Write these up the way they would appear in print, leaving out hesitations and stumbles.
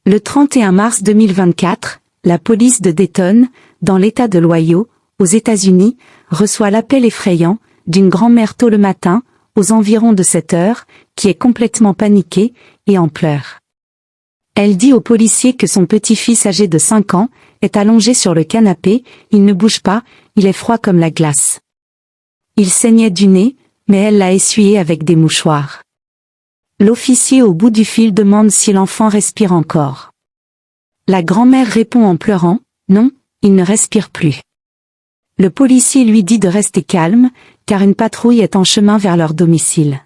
Le 31 mars 2024, la police de Dayton, dans l'État de l'Ohio, aux États-Unis, reçoit l'appel effrayant d'une grand-mère tôt le matin, aux environs de 7 heures, qui est complètement paniquée et en pleurs. Elle dit aux policiers que son petit-fils âgé de 5 ans est allongé sur le canapé, il ne bouge pas, il est froid comme la glace. Il saignait du nez, mais elle l'a essuyé avec des mouchoirs. L'officier au bout du fil demande si l'enfant respire encore. La grand-mère répond en pleurant, non, il ne respire plus. Le policier lui dit de rester calme, car une patrouille est en chemin vers leur domicile.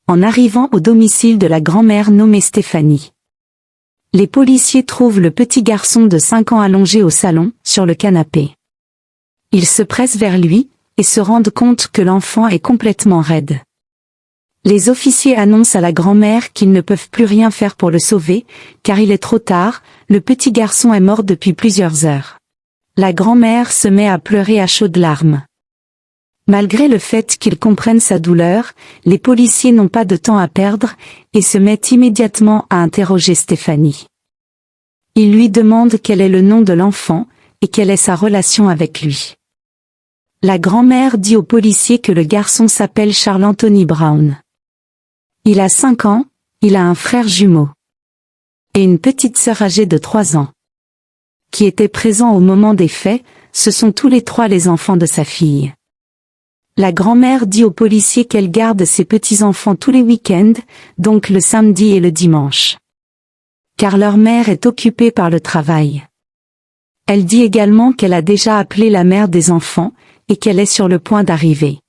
En arrivant au domicile de la grand-mère nommée Stéphanie, les policiers trouvent le petit garçon de 5 ans allongé au salon, sur le canapé. Ils se pressent vers lui, et se rendent compte que l'enfant est complètement raide. Les officiers annoncent à la grand-mère qu'ils ne peuvent plus rien faire pour le sauver, car il est trop tard, le petit garçon est mort depuis plusieurs heures. La grand-mère se met à pleurer à chaudes larmes. Malgré le fait qu'ils comprennent sa douleur, les policiers n'ont pas de temps à perdre, et se mettent immédiatement à interroger Stéphanie. Ils lui demandent quel est le nom de l'enfant, et quelle est sa relation avec lui. La grand-mère dit aux policiers que le garçon s'appelle Charles Anthony Brown. Il a 5 ans, il a un frère jumeau. Et une petite sœur âgée de 3 ans. Qui étaient présents au moment des faits, ce sont tous les 3 les enfants de sa fille. La grand-mère dit aux policiers qu'elle garde ses petits-enfants tous les week-ends, donc le samedi et le dimanche. Car leur mère est occupée par le travail. Elle dit également qu'elle a déjà appelé la mère des enfants, et qu'elle est sur le point d'arriver.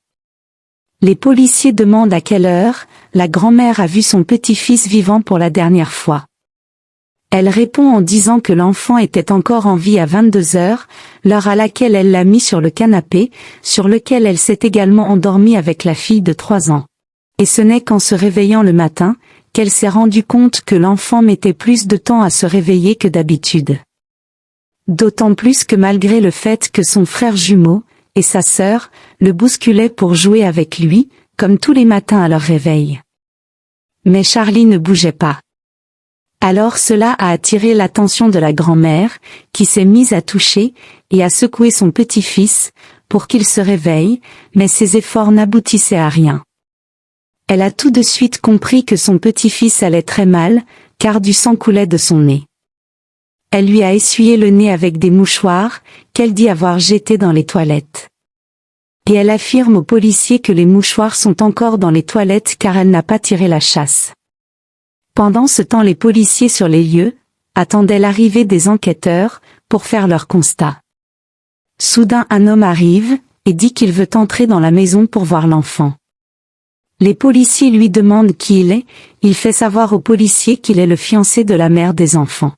Les policiers demandent à quelle heure la grand-mère a vu son petit-fils vivant pour la dernière fois. Elle répond en disant que l'enfant était encore en vie à 22 heures, l'heure à laquelle elle l'a mis sur le canapé, sur lequel elle s'est également endormie avec la fille de 3 ans. Et ce n'est qu'en se réveillant le matin, qu'elle s'est rendue compte que l'enfant mettait plus de temps à se réveiller que d'habitude. D'autant plus que malgré le fait que son frère jumeau, et sa sœur, le bousculaient pour jouer avec lui, comme tous les matins à leur réveil. Mais Charlie ne bougeait pas. Alors cela a attiré l'attention de la grand-mère, qui s'est mise à toucher, et à secouer son petit-fils, pour qu'il se réveille, mais ses efforts n'aboutissaient à rien. Elle a tout de suite compris que son petit-fils allait très mal, car du sang coulait de son nez. Elle lui a essuyé le nez avec des mouchoirs, qu'elle dit avoir jetés dans les toilettes. Et elle affirme aux policiers que les mouchoirs sont encore dans les toilettes car elle n'a pas tiré la chasse. Pendant ce temps, les policiers sur les lieux attendaient l'arrivée des enquêteurs pour faire leur constat. Soudain, un homme arrive et dit qu'il veut entrer dans la maison pour voir l'enfant. Les policiers lui demandent qui il est, il fait savoir aux policiers qu'il est le fiancé de la mère des enfants.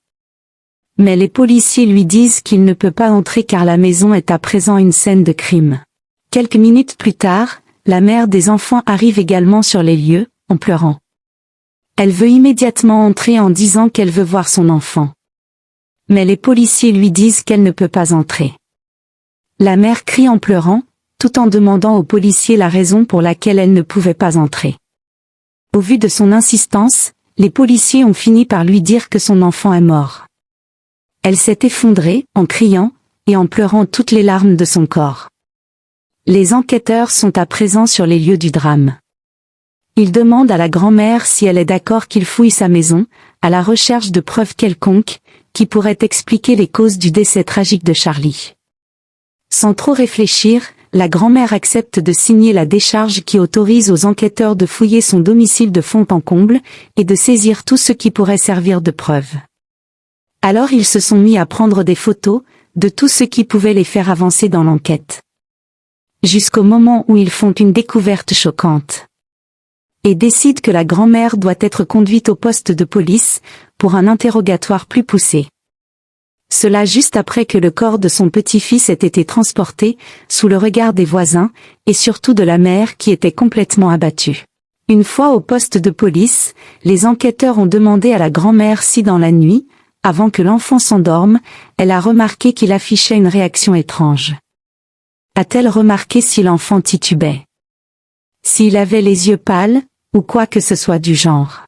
Mais les policiers lui disent qu'il ne peut pas entrer car la maison est à présent une scène de crime. Quelques minutes plus tard, la mère des enfants arrive également sur les lieux, en pleurant. Elle veut immédiatement entrer en disant qu'elle veut voir son enfant. Mais les policiers lui disent qu'elle ne peut pas entrer. La mère crie en pleurant, tout en demandant aux policiers la raison pour laquelle elle ne pouvait pas entrer. Au vu de son insistance, les policiers ont fini par lui dire que son enfant est mort. Elle s'est effondrée, en criant, et en pleurant toutes les larmes de son corps. Les enquêteurs sont à présent sur les lieux du drame. Ils demandent à la grand-mère si elle est d'accord qu'ils fouillent sa maison, à la recherche de preuves quelconques, qui pourraient expliquer les causes du décès tragique de Charlie. Sans trop réfléchir, la grand-mère accepte de signer la décharge qui autorise aux enquêteurs de fouiller son domicile de fond en comble, et de saisir tout ce qui pourrait servir de preuve. Alors ils se sont mis à prendre des photos, de tout ce qui pouvait les faire avancer dans l'enquête. Jusqu'au moment où ils font une découverte choquante. Et décident que la grand-mère doit être conduite au poste de police, pour un interrogatoire plus poussé. Cela juste après que le corps de son petit-fils ait été transporté, sous le regard des voisins, et surtout de la mère qui était complètement abattue. Une fois au poste de police, les enquêteurs ont demandé à la grand-mère si dans la nuit, avant que l'enfant s'endorme, elle a remarqué qu'il affichait une réaction étrange. A-t-elle remarqué si l'enfant titubait? S'il avait les yeux pâles, ou quoi que ce soit du genre?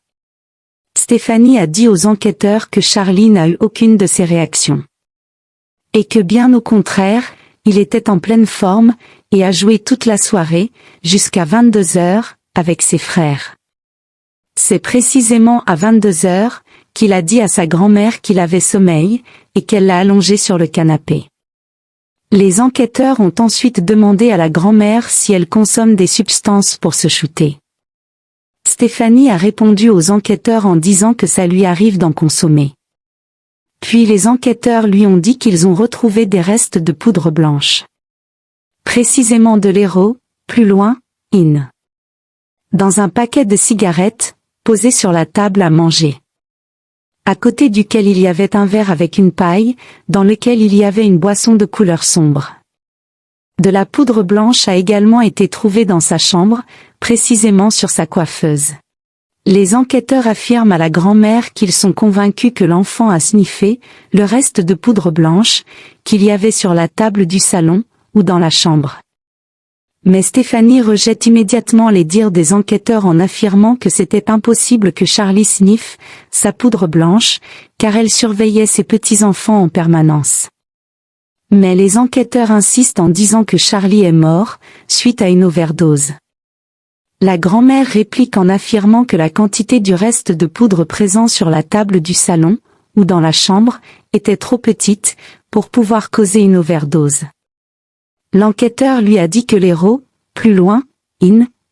Stéphanie a dit aux enquêteurs que Charlie n'a eu aucune de ces réactions. Et que bien au contraire, il était en pleine forme, et a joué toute la soirée, jusqu'à 22 heures, avec ses frères. C'est précisément à 22 heures, qu'il a dit à sa grand-mère qu'il avait sommeil, et qu'elle l'a allongé sur le canapé. Les enquêteurs ont ensuite demandé à la grand-mère si elle consomme des substances pour se shooter. Stéphanie a répondu aux enquêteurs en disant que ça lui arrive d'en consommer. Puis les enquêteurs lui ont dit qu'ils ont retrouvé des restes de poudre blanche. Précisément de l'héros, plus loin, dans un paquet de cigarettes, posé sur la table à manger. À côté duquel il y avait un verre avec une paille, dans lequel il y avait une boisson de couleur sombre. De la poudre blanche a également été trouvée dans sa chambre, précisément sur sa coiffeuse. Les enquêteurs affirment à la grand-mère qu'ils sont convaincus que l'enfant a sniffé le reste de poudre blanche qu'il y avait sur la table du salon ou dans la chambre. Mais Stéphanie rejette immédiatement les dires des enquêteurs en affirmant que c'était impossible que Charlie sniffe sa poudre blanche, car elle surveillait ses petits-enfants en permanence. Mais les enquêteurs insistent en disant que Charlie est mort, suite à une overdose. La grand-mère réplique en affirmant que la quantité du reste de poudre présent sur la table du salon, ou dans la chambre, était trop petite, pour pouvoir causer une overdose. L'enquêteur lui a dit que l'héros, plus loin,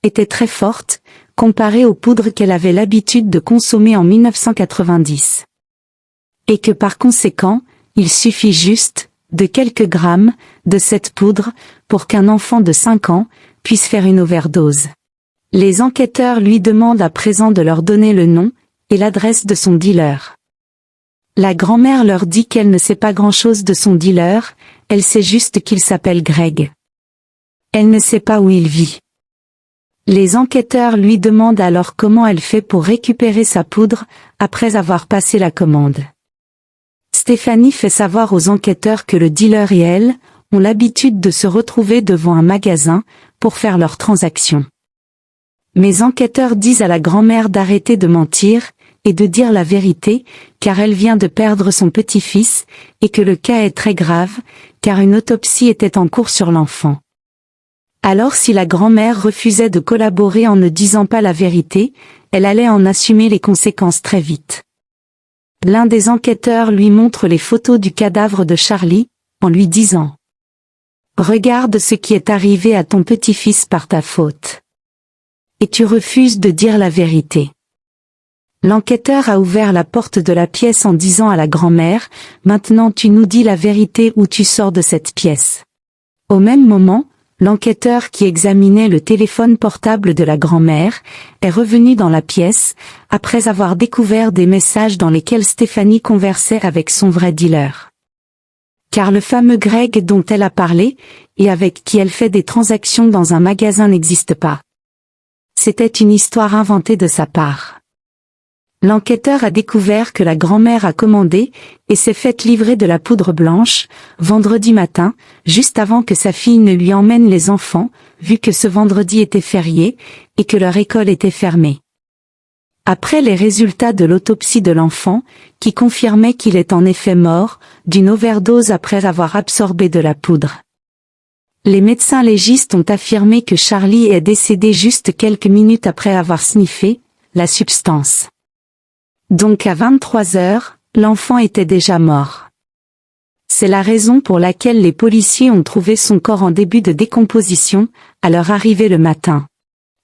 était très forte, comparée aux poudres qu'elle avait l'habitude de consommer en 1990. Et que par conséquent, il suffit juste, de quelques grammes, de cette poudre, pour qu'un enfant de 5 ans, puisse faire une overdose. Les enquêteurs lui demandent à présent de leur donner le nom, et l'adresse de son dealer. La grand-mère leur dit qu'elle ne sait pas grand-chose de son dealer, elle sait juste qu'il s'appelle Greg. Elle ne sait pas où il vit. Les enquêteurs lui demandent alors comment elle fait pour récupérer sa poudre, après avoir passé la commande. Stéphanie fait savoir aux enquêteurs que le dealer et elle, ont l'habitude de se retrouver devant un magasin, pour faire leurs transactions. Mes enquêteurs disent à la grand-mère d'arrêter de mentir, et de dire la vérité, car elle vient de perdre son petit-fils, et que le cas est très grave, car une autopsie était en cours sur l'enfant. Alors si la grand-mère refusait de collaborer en ne disant pas la vérité, elle allait en assumer les conséquences très vite. L'un des enquêteurs lui montre les photos du cadavre de Charlie, en lui disant « Regarde ce qui est arrivé à ton petit-fils par ta faute. Et tu refuses de dire la vérité. » L'enquêteur a ouvert la porte de la pièce en disant à la grand-mère « Maintenant tu nous dis la vérité ou tu sors de cette pièce. » Au même moment, l'enquêteur qui examinait le téléphone portable de la grand-mère est revenu dans la pièce, après avoir découvert des messages dans lesquels Stéphanie conversait avec son vrai dealer. Car le fameux Greg dont elle a parlé, et avec qui elle fait des transactions dans un magasin n'existe pas. C'était une histoire inventée de sa part. L'enquêteur a découvert que la grand-mère a commandé, et s'est faite livrer de la poudre blanche, vendredi matin, juste avant que sa fille ne lui emmène les enfants, vu que ce vendredi était férié, et que leur école était fermée. Après les résultats de l'autopsie de l'enfant, qui confirmaient qu'il est en effet mort, d'une overdose après avoir absorbé de la poudre. Les médecins légistes ont affirmé que Charlie est décédé juste quelques minutes après avoir sniffé la substance. Donc à 23 heures, l'enfant était déjà mort. C'est la raison pour laquelle les policiers ont trouvé son corps en début de décomposition, à leur arrivée le matin.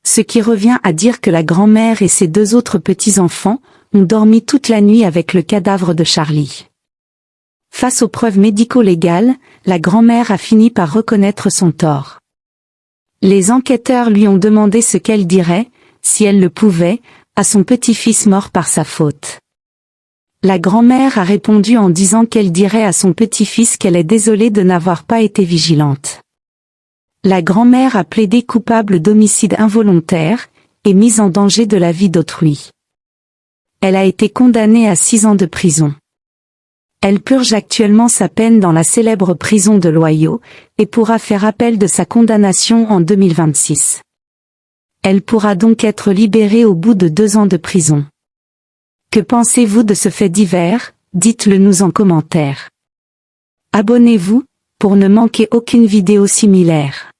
Ce qui revient à dire que la grand-mère et ses 2 autres petits-enfants ont dormi toute la nuit avec le cadavre de Charlie. Face aux preuves médico-légales, la grand-mère a fini par reconnaître son tort. Les enquêteurs lui ont demandé ce qu'elle dirait, si elle le pouvait, à son petit-fils mort par sa faute. La grand-mère a répondu en disant qu'elle dirait à son petit-fils qu'elle est désolée de n'avoir pas été vigilante. La grand-mère a plaidé coupable d'homicide involontaire, et mise en danger de la vie d'autrui. Elle a été condamnée à 6 ans de prison. Elle purge actuellement sa peine dans la célèbre prison de Loyau, et pourra faire appel de sa condamnation en 2026. Elle pourra donc être libérée au bout de 2 ans de prison. Que pensez-vous de ce fait divers? Dites-le nous en commentaire. Abonnez-vous, pour ne manquer aucune vidéo similaire.